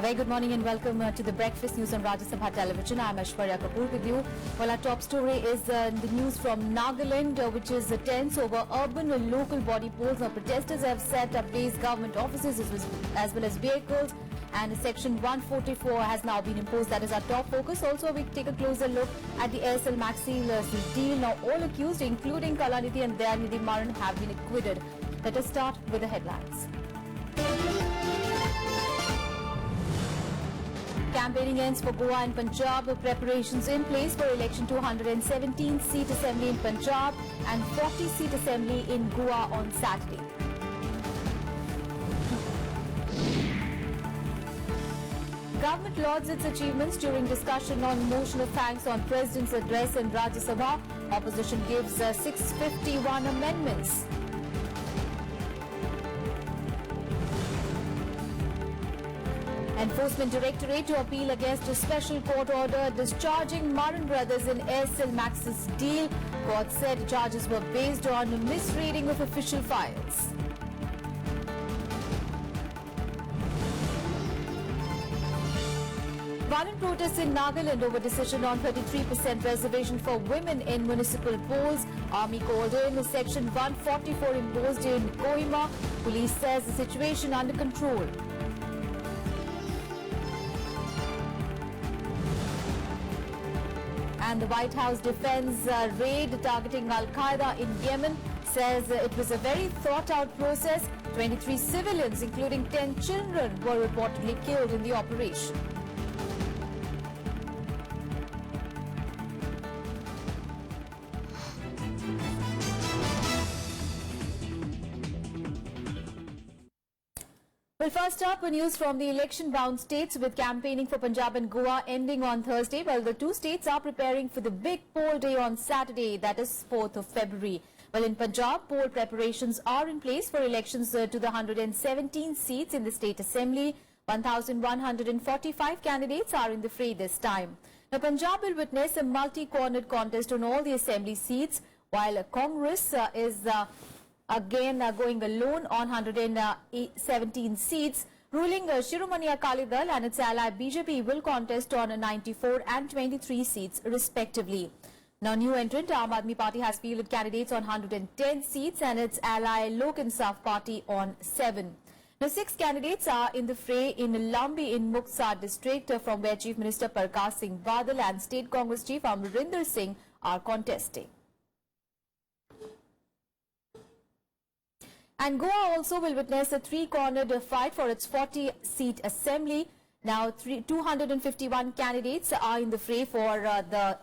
Very good morning and welcome to the Breakfast News on Rajya Sabha television. I'm Aishwarya Kapoor with you. Well, our top story is the news from Nagaland, which is tense over urban and local body polls. Now, protesters have set up base government offices as well as vehicles, and Section 144 has now been imposed. That is our top focus. Also, we take a closer look at the Aircel-Maxis deal. Now, all accused, including Kalanidhi and Dayanidhi Maran, have been acquitted. Let us start with the headlines. Campaigning ends for Goa and Punjab. Preparations in place for election to 117-seat assembly in Punjab and 40-seat assembly in Goa on Saturday. Government lauds its achievements during discussion on motion of thanks on President's address in Rajya Sabha. Opposition gives 651 amendments. Enforcement Directorate to appeal against a special court order discharging Maran brothers in Aircel-Maxis deal. Court said charges were based on misreading of official files. Violent protests in Nagaland over decision on 33% reservation for women in municipal polls. Army called in Section 144 imposed in Kohima. Police says the situation under control. And the White House defends raid targeting Qaeda in Yemen, says it was a very thought-out process. 23 civilians, including 10 children, were reportedly killed in the operation. Well, first up, news from the election-bound states with campaigning for Punjab and Goa ending on Thursday. Well, the two states are preparing for the big poll day on Saturday, that is 4th of February. Well, in Punjab, poll preparations are in place for elections to the 117 seats in the state assembly. 1,145 candidates are in the fray this time. Now, Punjab will witness a multi-cornered contest on all the assembly seats, while Congress is again going alone on 117 seats. Ruling Shiromani Akali Dal and its ally BJP will contest on 94 and 23 seats respectively. Now, new entrant Aam Aadmi Party has fielded candidates on 110 seats and its ally Lok Insaf Party on 7. Now, 6 candidates are in the fray in Lambi in Muktsar district, from where Chief Minister Parkash Singh Badal and State Congress Chief Amrinder Singh are contesting. And Goa also will witness a three-cornered fight for its 40-seat assembly. Now, 251 candidates are in the fray for the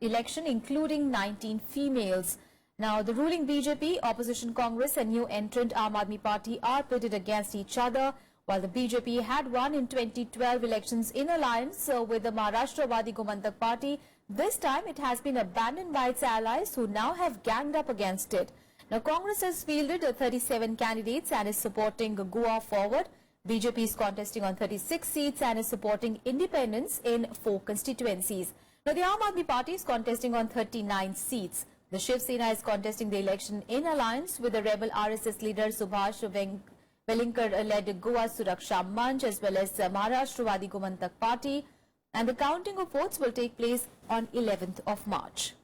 election, including 19 females. Now, the ruling BJP, opposition Congress and new entrant Aam Aadmi Party are pitted against each other. While the BJP had won in 2012 elections in alliance with the Maharashtra-Wadi Gomantak Party, this time it has been abandoned by its allies who now have ganged up against it. Now, Congress has fielded 37 candidates and is supporting Goa forward. BJP is contesting on 36 seats and is supporting independents in 4 constituencies. Now, the Aam Aadmi Party is contesting on 39 seats. The Shiv Sena is contesting the election in alliance with the rebel RSS leader Subhash Velinkar-led Goa Suraksha Manch as well as Maharashtra-Wadi Gomantak Party. And the counting of votes will take place on 11th of March.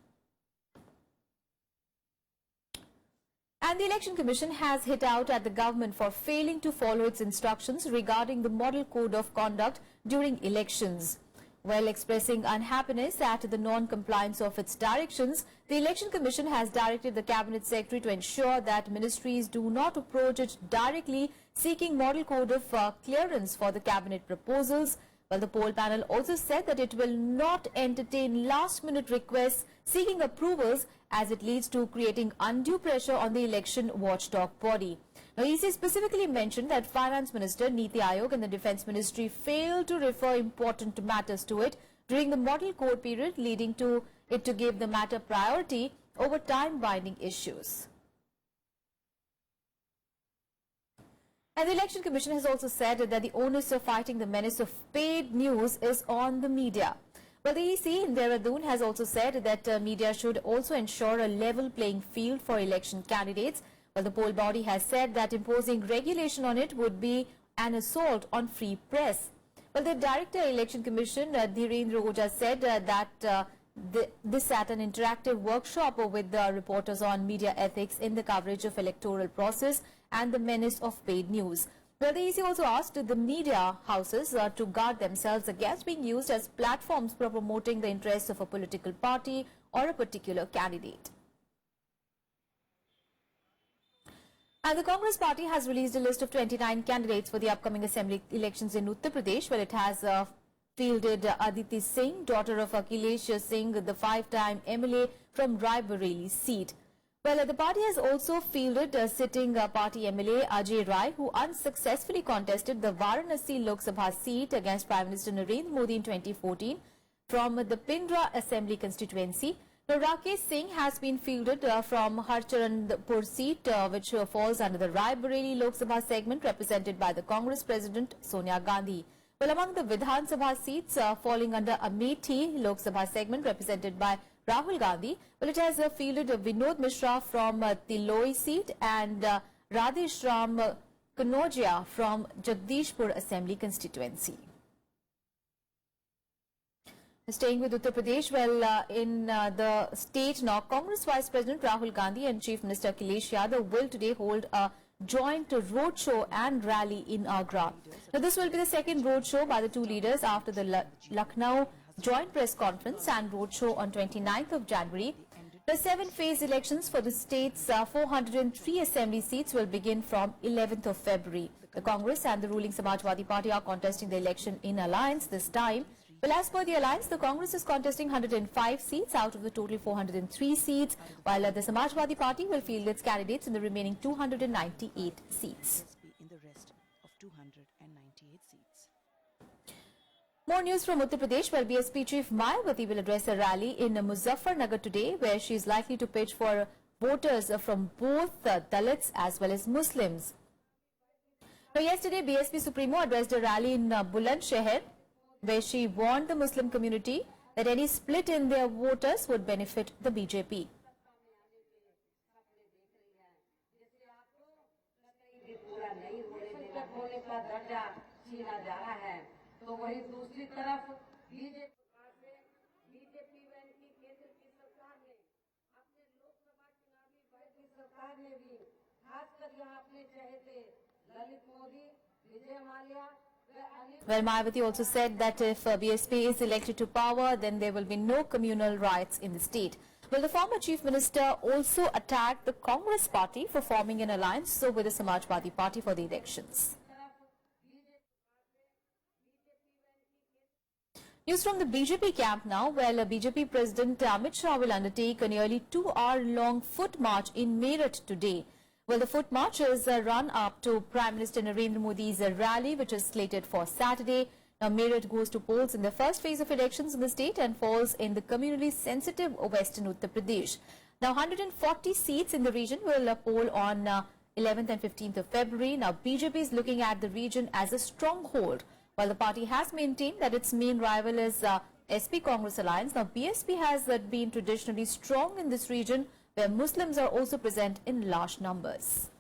And the Election Commission has hit out at the government for failing to follow its instructions regarding the Model Code of Conduct during elections. While expressing unhappiness at the non-compliance of its directions, the Election Commission has directed the Cabinet Secretary to ensure that ministries do not approach it directly seeking Model Code of clearance for the Cabinet proposals. Well, the poll panel also said that it will not entertain last-minute requests seeking approvals as it leads to creating undue pressure on the election watchdog body. Now, EC specifically mentioned that Finance Minister, Niti Aayog and the Defence Ministry failed to refer important matters to it during the model code period, leading to it to give the matter priority over time-binding issues. And the Election Commission has also said that the onus of fighting the menace of paid news is on the media. Well, the EC in Dehradun has also said that media should also ensure a level playing field for election candidates. Well, the poll body has said that imposing regulation on it would be an assault on free press. Well, the Director Election Commission, Dhirendra Oja, said that this at an interactive workshop with reporters on media ethics in the coverage of electoral process and the menace of paid news. Well, the EC also asked the media houses to guard themselves against being used as platforms for promoting the interests of a political party or a particular candidate. And the Congress party has released a list of 29 candidates for the upcoming assembly elections in Uttar Pradesh, where it has fielded Aditi Singh, daughter of Akhilesh Singh, the 5-time MLA from Raebareli seat. Well, the party has also fielded sitting party MLA Ajay Rai, who unsuccessfully contested the Varanasi Lok Sabha seat against Prime Minister Narendra Modi in 2014 from the Pindra Assembly constituency. Now, Rakesh Singh has been fielded from Harcharanpur seat, which falls under the Raebareli Lok Sabha segment represented by the Congress President Sonia Gandhi. Well, among the Vidhan Sabha seats falling under Amethi Lok Sabha segment represented by Rahul Gandhi, well, it has fielded Vinod Mishra from Tiloi seat and Radhesh Ram Kanojia from Jagdishpur Assembly constituency. Staying with Uttar Pradesh, well, in the state now, Congress Vice President Rahul Gandhi and Chief Minister Akhilesh Yadav will today hold a joint roadshow and rally in Agra. Now, this will be the second roadshow by the two leaders after the Lucknow joint press conference and roadshow on 29th of January. The 7-phase elections for the state's 403 assembly seats will begin from 11th of February. The Congress and the ruling Samajwadi Party are contesting the election in alliance this time. Well, as per the alliance, the Congress is contesting 105 seats out of the total 403 seats, while the Samajwadi Party will field its candidates in the remaining 298 seats. In the rest of 298 seats. More news from Uttar Pradesh, where BSP Chief Mayawati will address a rally in Muzaffarnagar today, where she is likely to pitch for voters from both Dalits as well as Muslims. Now, yesterday, BSP Supremo addressed a rally in Bulandshahr, where she warned the Muslim community that any split in their voters would benefit the BJP. Well, Mayawati also said that if BSP is elected to power, then there will be no communal riots in the state. Well, the former Chief Minister also attacked the Congress party for forming an alliance with the Samajwadi Party for the elections. News from the BJP camp now. Well, BJP President Amit Shah will undertake a nearly 2-hour-long foot march in Meerut today. Well, the foot march is run up to Prime Minister Narendra Modi's rally, which is slated for Saturday. Now, Meerut goes to polls in the first phase of elections in the state and falls in the communally sensitive western Uttar Pradesh. Now, 140 seats in the region will poll on 11th and 15th of February. Now, BJP is looking at the region as a stronghold, while the party has maintained that its main rival is SP Congress Alliance. Now, BSP has been traditionally strong in this region, where Muslims are also present in large numbers.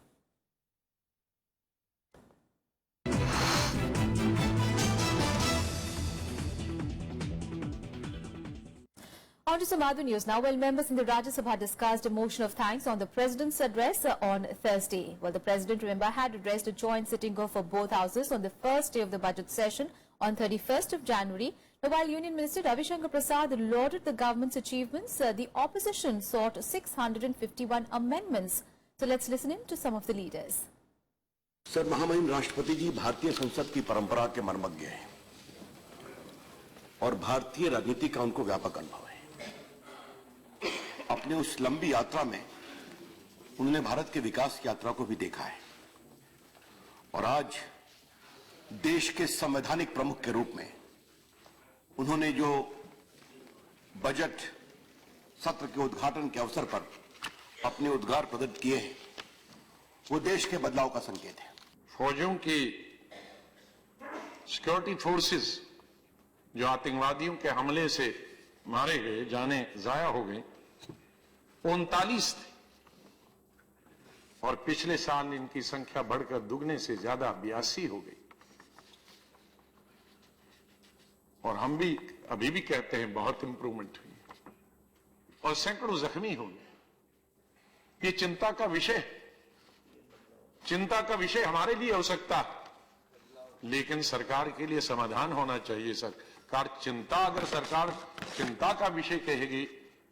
On to some other news now. Well, members in the Rajya Sabha discussed a motion of thanks on the President's address on Thursday. Well, the President, remember, had addressed a joint sitting for both houses on the first day of the budget session on 31st of January. Now, while Union Minister Ravi Shankar Prasad lauded the government's achievements, the opposition sought 651 amendments. So let's listen in to some of the leaders. Sir, महामहिम राष्ट्रपति जी भारतीय संसद की परंपरा के मर्मज्ञ हैं और भारतीय राजनीति का उनको व्यापक अनुभव है। अपने उस लंबी यात्रा में उन्होंने भारत के विकास की यात्रा को भी देखा है और आज देश के संवैधानिक प्रमुख के रूप में उन्होंने जो बजट सत्र के उद्घाटन के अवसर पर अपने उद्गार प्रकट किए हैं, वो देश के बदलाव का संकेत है। फौजों की सिक्योरिटी फोर्सेस जो आतंकवादियों के हमले से मारे गए, जाने जाया हो गए, 39 थे और पिछले साल इनकी संख्या बढ़कर दुगने से ज्यादा 82 हो गई। और हम भी अभी भी कहते हैं बहुत इंप्रूवमेंट हुई और सैकड़ों जख्मी हुए। ये चिंता का विषय हमारे लिए हो सकता है, लेकिन सरकार के लिए समाधान होना चाहिए। अगर सरकार चिंता का विषय कहेगी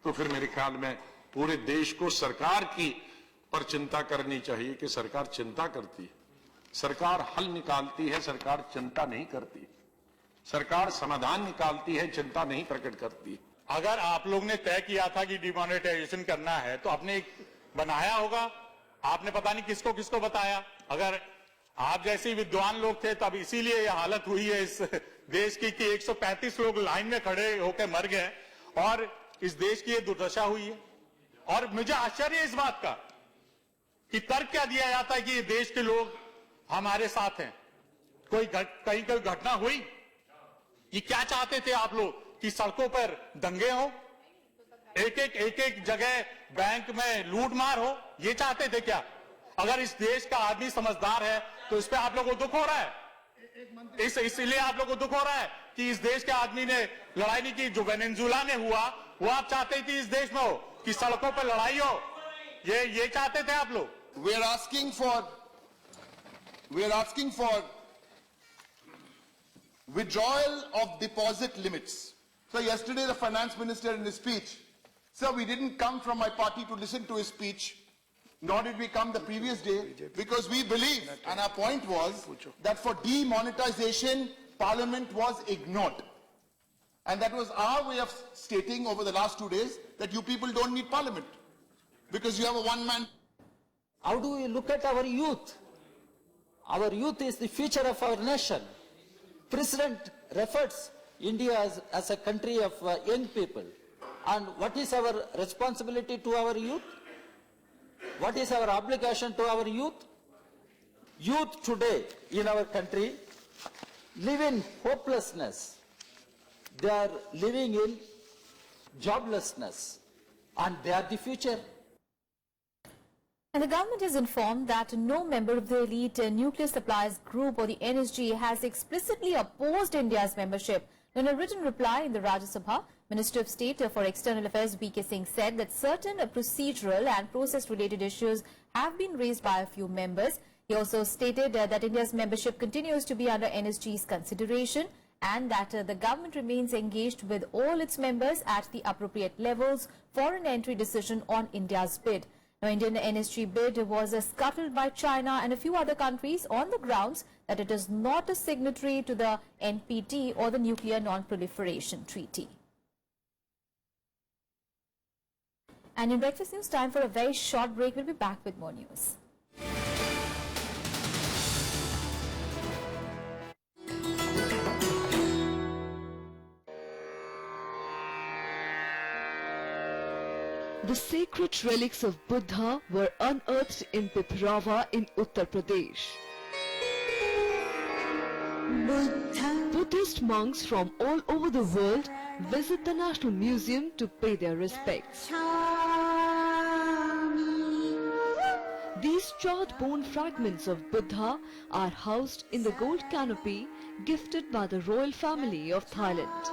तो फिर मेरे ख्याल में पूरे देश को सरकार की पर चिंता करनी चाहिए कि सरकार चिंता करती है, सरकार हल निकालती है, सरकार चिंता नहीं करती, सरकार समाधान निकालती है, चिंता नहीं प्रकट करती। अगर आप लोग ने तय किया था कि डिमोनेटाइजेशन करना है तो आपने बनाया होगा, आपने पता नहीं किसको किसको बताया। अगर आप जैसे विद्वान लोग थे तब इसीलिए यह हालत हुई है इस देश की कि 135 लोग लाइन में खड़े होकर मर गए और इस देश की ये दुर्दशा हुई है। और मुझे आश्चर्य है इस बात का कि तर्क क्या दिया जाता है कि ये देश के लोग हमारे साथ हैं। कहीं कोई घटना हुई? ये क्या चाहते थे आप लोग कि सड़कों पर दंगे हो, एक जगह बैंक में लूट मार हो? ये चाहते थे क्या? अगर इस देश का आदमी समझदार है तो इस पे आप लोगों को दुख हो रहा है। इसलिए आप लोगों को दुख हो रहा है कि इस देश के आदमी ने लड़ाई नहीं की। जो वेनेजुएला ने हुआ वो आप चाहते थे इस देश में हो कि सड़कों पर लड़ाई हो? ये चाहते थे आप लोग। We are asking for withdrawal of deposit limits. So yesterday the finance minister in his speech, sir, we didn't come from my party to listen to his speech, nor did we come the previous day, because we believe, and our point was, that for demonetization, Parliament was ignored. And that was our way of stating over the last 2 days that you people don't need Parliament, because you have a one-man. How do we look at our youth? Our youth is the future of our nation. President refers India as a country of young people. And what is our responsibility to our youth? What is our obligation to our youth? Youth today in our country live in hopelessness. They are living in joblessness, and they are the future. And the government is informed that no member of the elite nuclear suppliers group or the NSG has explicitly opposed India's membership. In a written reply in the Rajya Sabha, Minister of State for External Affairs B.K. Singh said that certain procedural and process-related issues have been raised by a few members. He also stated that India's membership continues to be under NSG's consideration and that the government remains engaged with all its members at the appropriate levels for an entry decision on India's bid. Now, Indian NSG bid was scuttled by China and a few other countries on the grounds that it is not a signatory to the NPT or the Nuclear Non-Proliferation Treaty. And in Breakfast News, time for a very short break. We'll be back with more news. The sacred relics of Buddha were unearthed in Piprava in Uttar Pradesh. Buddhist monks from all over the world visit the National Museum to pay their respects. These charred bone fragments of Buddha are housed in the gold canopy gifted by the royal family of Thailand.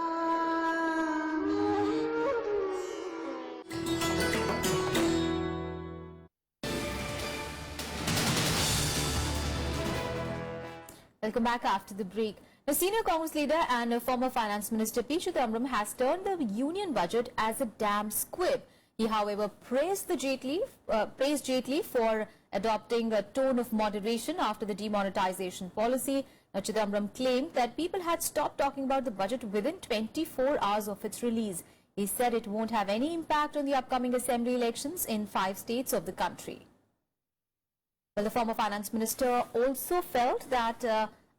Welcome back after the break. The senior Congress leader and former finance minister P. Chidambaram has turned the union budget as a damn squib. He, however, praised Jaitley for adopting a tone of moderation after the demonetization policy. Now, Chidambaram claimed that people had stopped talking about the budget within 24 hours of its release. He said it won't have any impact on the upcoming assembly elections in 5 states of the country. Well, the former finance minister also felt that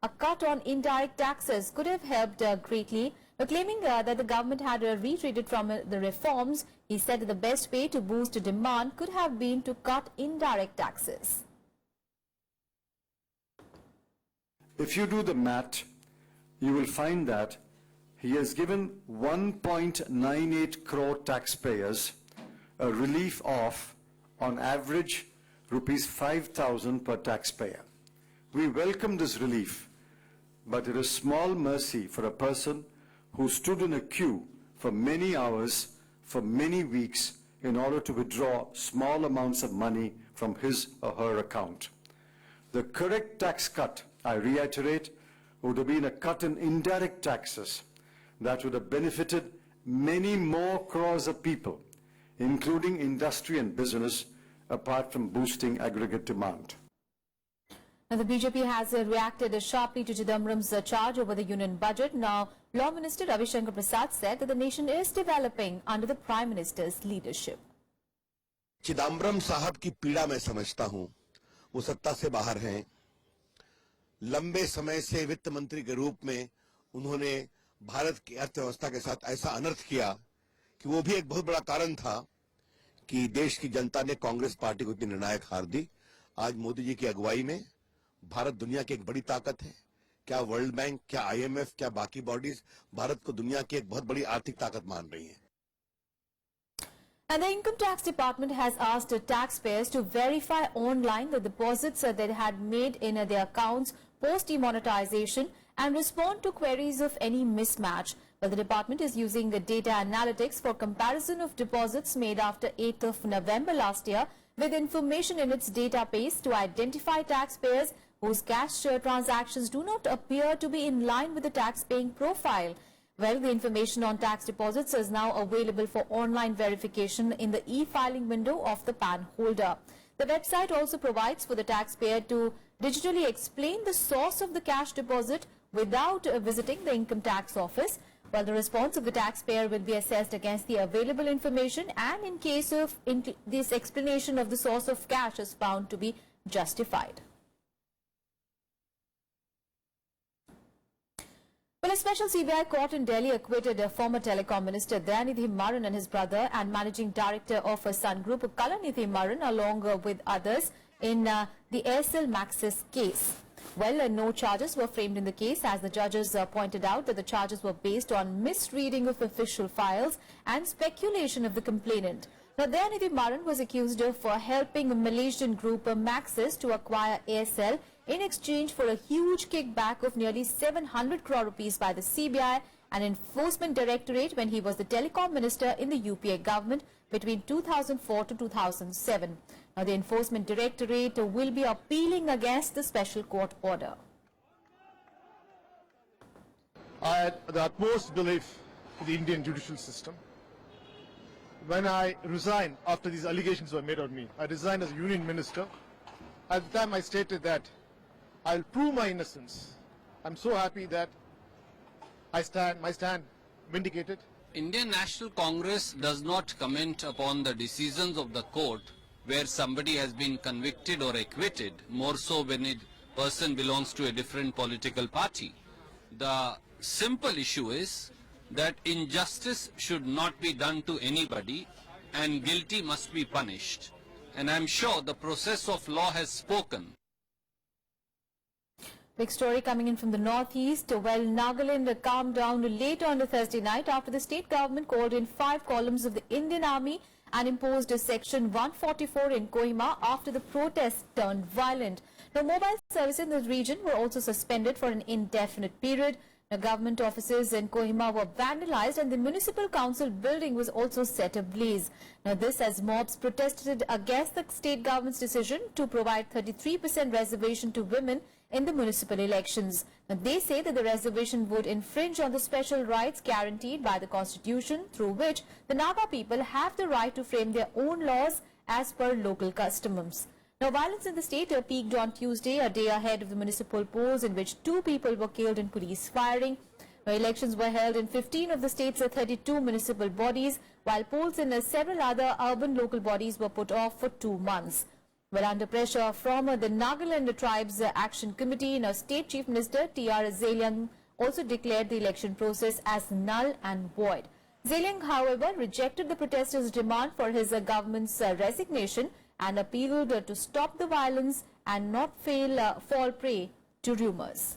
a cut on indirect taxes could have helped greatly. But claiming that the government had retreated from the reforms, he said that the best way to boost demand could have been to cut indirect taxes. If you do the math, you will find that he has given 1.98 crore taxpayers a relief of, on average, rupees 5,000 per taxpayer. We welcome this relief, but it is small mercy for a person who stood in a queue for many hours, for many weeks, in order to withdraw small amounts of money from his or her account. The correct tax cut, I reiterate, would have been a cut in indirect taxes that would have benefited many more crores of people, including industry and business, apart from boosting aggregate demand. Now, the BJP has reacted sharply to Chidambaram's charge over the union budget. Now, Law Minister Ravi Shankar Prasad said that the nation is developing under the Prime Minister's leadership. Chidambaram साहब की पीड़ा मैं समझता हूं। वो सत्ता से बाहर हैं। लंबे समय से वित्त मंत्री के रूप में उन्होंने भारत की अर्थव्यवस्था के साथ ऐसा अनर्थ किया कि वो भी एक बहुत बड़ा कारण था कि देश की जनता ने कांग्रेस पार्टी को इतनी निर्णायक हार दी। आज मोदी जी की अगुवाई में भारत दुनिया की एक बड़ी ताकत है। क्या वर्ल्ड बैंक, क्या IMF, क्या बाकी बॉडीज भारत को दुनिया की एक बहुत बड़ी आर्थिक ताकत मान रही हैं। And the Income Tax Department has asked taxpayers to verify online the deposits they had made in their accounts post-demonetization and respond to queries of any mismatch. Well, the department is using the data analytics for comparison of deposits made after 8th of November last year with information in its database to identify taxpayers whose cash transactions do not appear to be in line with the tax-paying profile. Well, the information on tax deposits is now available for online verification in the e-filing window of the PAN holder. The website also provides for the taxpayer to digitally explain the source of the cash deposit without visiting the income tax office. Well, the response of the taxpayer will be assessed against the available information, and in case of this explanation of the source of cash is found to be justified. Well, a special CBI court in Delhi acquitted former telecom minister Dayanidhi Maran and his brother and managing director of a Sun Group, Kalanidhi Maran, along with others in the Aircel-Maxis case. Well, no charges were framed in the case, as the judges pointed out that the charges were based on misreading of official files and speculation of the complainant. Now, Dayanidhi Maran was accused of helping a Malaysian group, Maxis, to acquire Aircel in exchange for a huge kickback of nearly 700 crore rupees by the CBI and Enforcement Directorate when he was the telecom minister in the UPA government between 2004 to 2007. Now, the Enforcement Directorate will be appealing against the special court order. I had the utmost belief in the Indian judicial system. When I resigned after these allegations were made on me, I resigned as a union minister. At the time I stated that I'll prove my innocence. I'm so happy that my stand vindicated. Indian National Congress does not comment upon the decisions of the court where somebody has been convicted or acquitted, more so when a person belongs to a different political party. The simple issue is that injustice should not be done to anybody and guilty must be punished. And I'm sure the process of law has spoken. Big story coming in from the northeast. Well, Nagaland calmed down late on Thursday night after the state government called in 5 columns of the Indian Army and imposed a Section 144 in Kohima after the protests turned violent. Now, mobile services in the region were also suspended for an indefinite period. Now, government offices in Kohima were vandalized and the municipal council building was also set ablaze. Now, this as mobs protested against the state government's decision to provide 33% reservation to women in the municipal elections. Now, they say that the reservation would infringe on the special rights guaranteed by the constitution, through which the Naga people have the right to frame their own laws as per local customs. Now, violence in the state peaked on Tuesday, a day ahead of the municipal polls, in which 2 people were killed in police firing. Now, elections were held in 15 of the state's 32 municipal bodies, while polls in several other urban local bodies were put off for 2 months. Well, under pressure from the Nagaland Tribes Action Committee, now State Chief Minister T.R. Zeliang also declared the election process as null and void. Zeliang, however, rejected the protesters' demand for his government's resignation and appealed to stop the violence and not fall prey to rumours.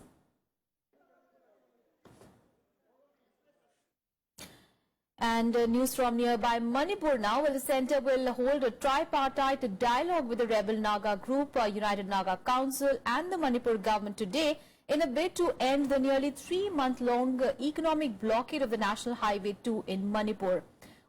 And news from nearby Manipur now. Well, the centre will hold a tripartite dialogue with the rebel Naga group, United Naga Council and the Manipur government today in a bid to end the nearly 3-month-long economic blockade of the National Highway 2 in Manipur.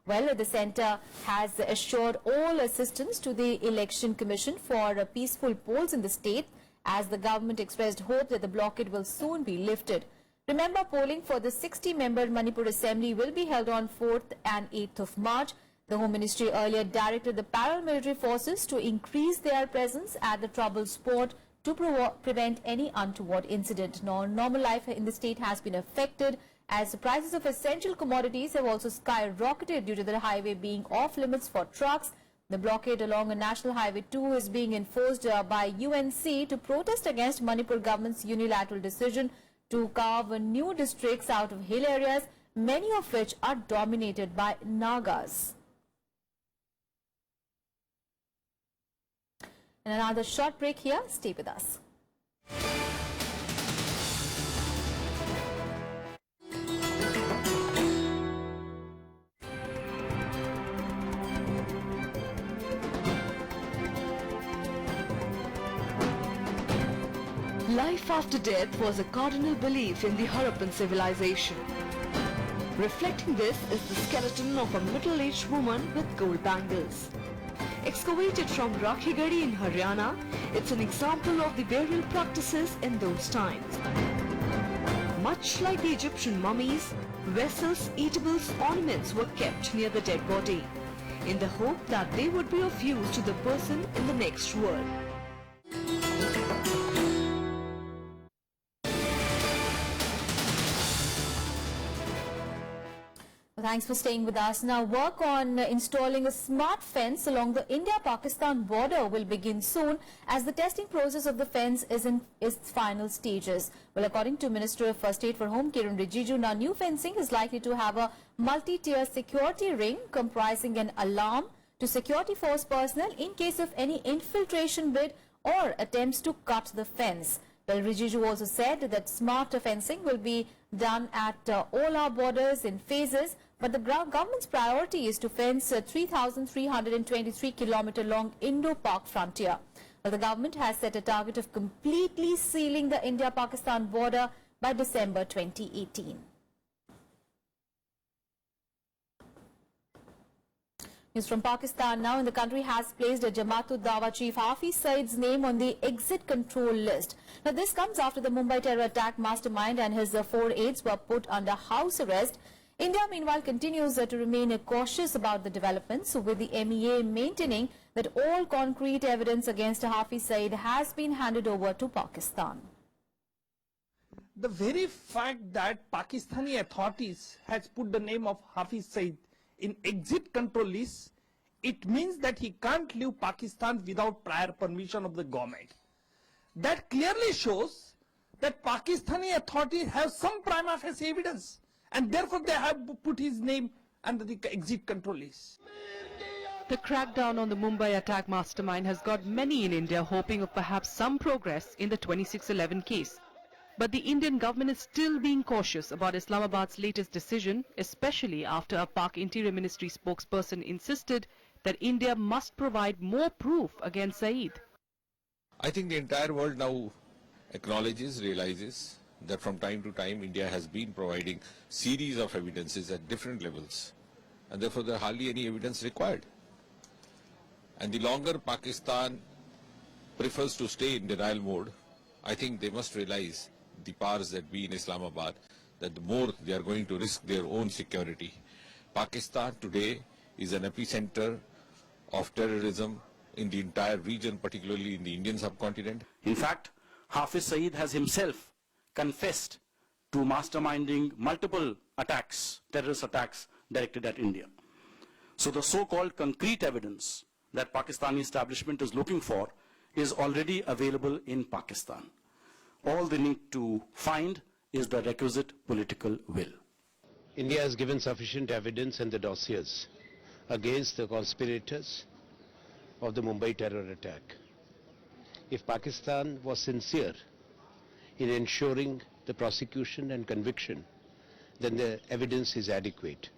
Well, the centre has assured all assistance to the Election Commission for peaceful polls in the state, as the government expressed hope that the blockade will soon be lifted. Remember, polling for the 60-member Manipur Assembly will be held on 4th and 8th of March. The Home Ministry earlier directed the paramilitary forces to increase their presence at the troubled spot to prevent any untoward incident. Normal life in the state has been affected, as the prices of essential commodities have also skyrocketed due to the highway being off limits for trucks. The blockade along a National Highway 2 is being enforced by UNC to protest against Manipur government's unilateral decision to carve new districts out of hill areas, many of which are dominated by Nagas. And another short break here. Stay with us. Life after death was a cardinal belief in the Harappan civilization. Reflecting this is the skeleton of a middle-aged woman with gold bangles. Excavated from Rakhigadi in Haryana, it's an example of the burial practices in those times. Much like the Egyptian mummies, vessels, eatables, ornaments were kept near the dead body, in the hope that they would be of use to the person in the next world. Thanks for staying with us. Now, work on installing a smart fence along the India-Pakistan border will begin soon, as the testing process of the fence is in its final stages. Well, according to Minister of State for Home, Kiran Rijiju, now new fencing is likely to have a multi-tier security ring comprising an alarm to security force personnel in case of any infiltration bid or attempts to cut the fence. Well, Rijiju also said that smart fencing will be done at all our borders in phases, but the government's priority is to fence 3,323-kilometer long Indo-Pak frontier. Well, the government has set a target of completely sealing the India-Pakistan border by December 2018. News from Pakistan now. In the country has placed a Jamaat-ud-Dawa chief Hafiz Saeed's name on the exit control list. Now, this comes after the Mumbai terror attack mastermind and his 4 aides were put under house arrest. India, meanwhile, continues to remain cautious about the developments, with the MEA maintaining that all concrete evidence against Hafiz Saeed has been handed over to Pakistan. The very fact that Pakistani authorities has put the name of Hafiz Saeed in exit control list, it means that he can't leave Pakistan without prior permission of the government. That clearly shows that Pakistani authorities have some prima facie evidence, and therefore they have put his name under the exit control list. The crackdown on the Mumbai attack mastermind has got many in India hoping of perhaps some progress in the 2611 case. But the Indian government is still being cautious about Islamabad's latest decision, especially after a Pak Interior Ministry spokesperson insisted that India must provide more proof against Saeed. I think the entire world now acknowledges, realizes that from time to time India has been providing series of evidences at different levels, and therefore there are hardly any evidence required. And the longer Pakistan prefers to stay in denial mode, I think they must realize, the powers that be in Islamabad, that the more they are going to risk their own security. Pakistan today is an epicenter of terrorism in the entire region, particularly in the Indian subcontinent. In fact, Hafiz Saeed has himself confessed to masterminding multiple attacks, terrorist attacks directed at India. So the so-called concrete evidence that Pakistani establishment is looking for is already available in Pakistan. All they need to find is the requisite political will. India has given sufficient evidence in the dossiers against the conspirators of the Mumbai terror attack. If Pakistan was sincere in ensuring the prosecution and conviction, then the evidence is adequate.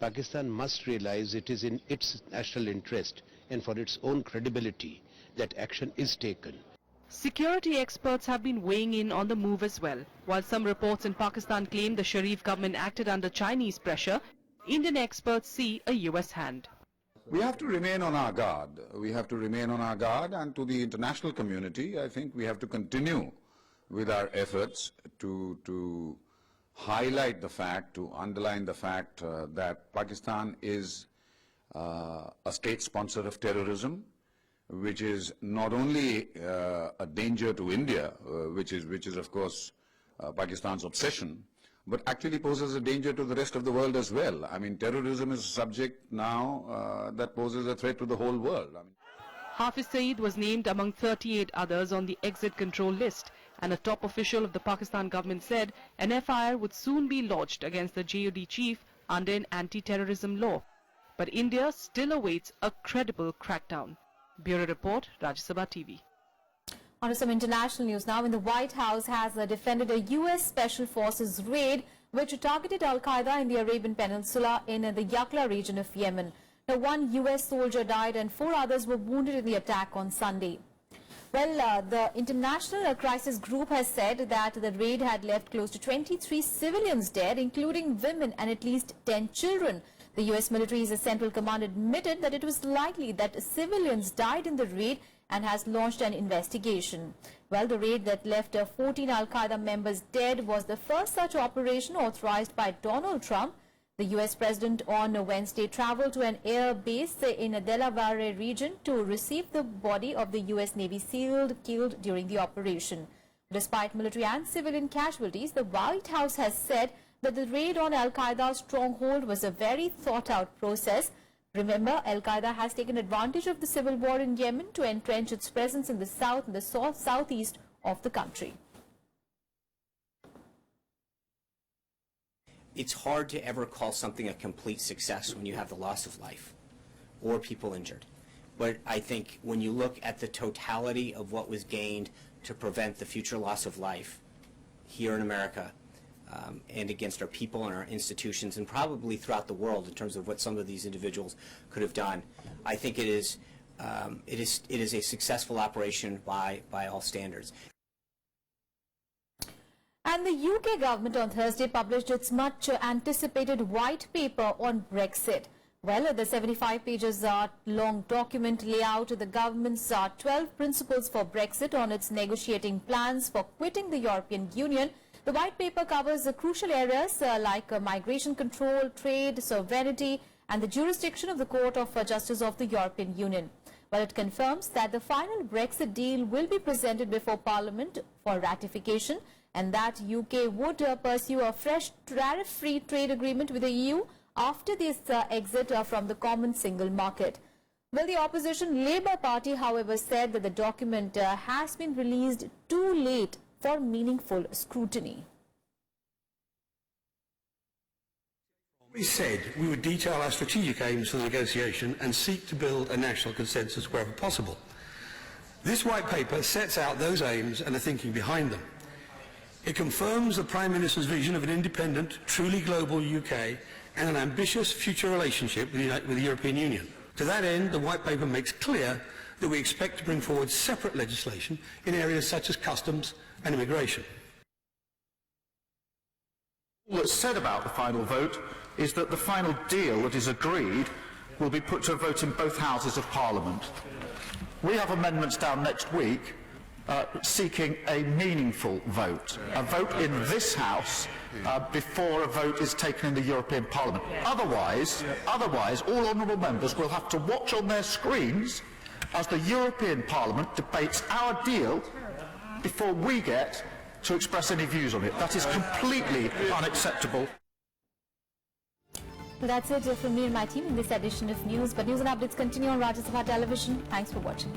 Pakistan must realize it is in its national interest and for its own credibility that action is taken. Security experts have been weighing in on the move as well. While some reports in Pakistan claim the Sharif government acted under Chinese pressure, Indian experts see a US hand. We have to remain on our guard. We have to remain on our guard, and to the international community, I think we have to continue with our efforts to highlight the fact, to underline the fact that Pakistan is a state sponsor of terrorism, which is not only a danger to India, which is of course Pakistan's obsession, but actually poses a danger to the rest of the world as well. I mean, terrorism is a subject now that poses a threat to the whole world. Hafiz Saeed was named among 38 others on the exit control list, and a top official of the Pakistan government said an FIR would soon be lodged against the JOD chief under an anti-terrorism law. But India still awaits a credible crackdown. Bureau Report, Rajya Sabha TV. On to some international news now. The White House has defended a U.S. Special Forces raid which targeted Al-Qaeda in the Arabian Peninsula in the Yakla region of Yemen. Now, one U.S. soldier died and 4 others were wounded in the attack on Sunday. Well, the International Crisis Group has said that the raid had left close to 23 civilians dead, including women and at least 10 children. The U.S. military's central command admitted that it was likely that civilians died in the raid and has launched an investigation. Well, the raid that left 14 Al-Qaeda members dead was the first such operation authorized by Donald Trump. The U.S. president on Wednesday traveled to an air base in the Delaware region to receive the body of the U.S. Navy SEAL killed during the operation. Despite military and civilian casualties, the White House has said that the raid on Al-Qaeda's stronghold was a very thought-out process. Remember, Al-Qaeda has taken advantage of the civil war in Yemen to entrench its presence in the south and the southeast of the country. It's hard to ever call something a complete success when you have the loss of life or people injured. But I think when you look at the totality of what was gained to prevent the future loss of life here in America, and against our people and our institutions and probably throughout the world in terms of what some of these individuals could have done, I think it is a successful operation by all standards. And the UK government on Thursday published its much anticipated white paper on Brexit. Well, the 75 pages long document lay out the government's 12 principles for Brexit on its negotiating plans for quitting the European Union. The white paper covers crucial areas like migration control, trade, sovereignty and the jurisdiction of the Court of Justice of the European Union. Well, it confirms that the final Brexit deal will be presented before Parliament for ratification and that UK would pursue a fresh tariff-free trade agreement with the EU after this exit from the common single market. Well, the opposition Labour Party, however, said that the document has been released too late for meaningful scrutiny. We said we would detail our strategic aims for the negotiation and seek to build a national consensus wherever possible. This white paper sets out those aims and the thinking behind them. It confirms the Prime Minister's vision of an independent, truly global UK and an ambitious future relationship with the European Union. To that end, the white paper makes clear that we expect to bring forward separate legislation in areas such as customs and immigration. All that's said about the final vote is that the final deal that is agreed will be put to a vote in both houses of Parliament. We have amendments down next week seeking a meaningful vote, a vote in this House before a vote is taken in the European Parliament. Otherwise, all honourable members will have to watch on their screens as the European Parliament debates our deal before we get to express any views on it. That is completely unacceptable. Well, that's it from me and my team in this edition of News. But news and updates continue on Rajya Sabha television. Thanks for watching.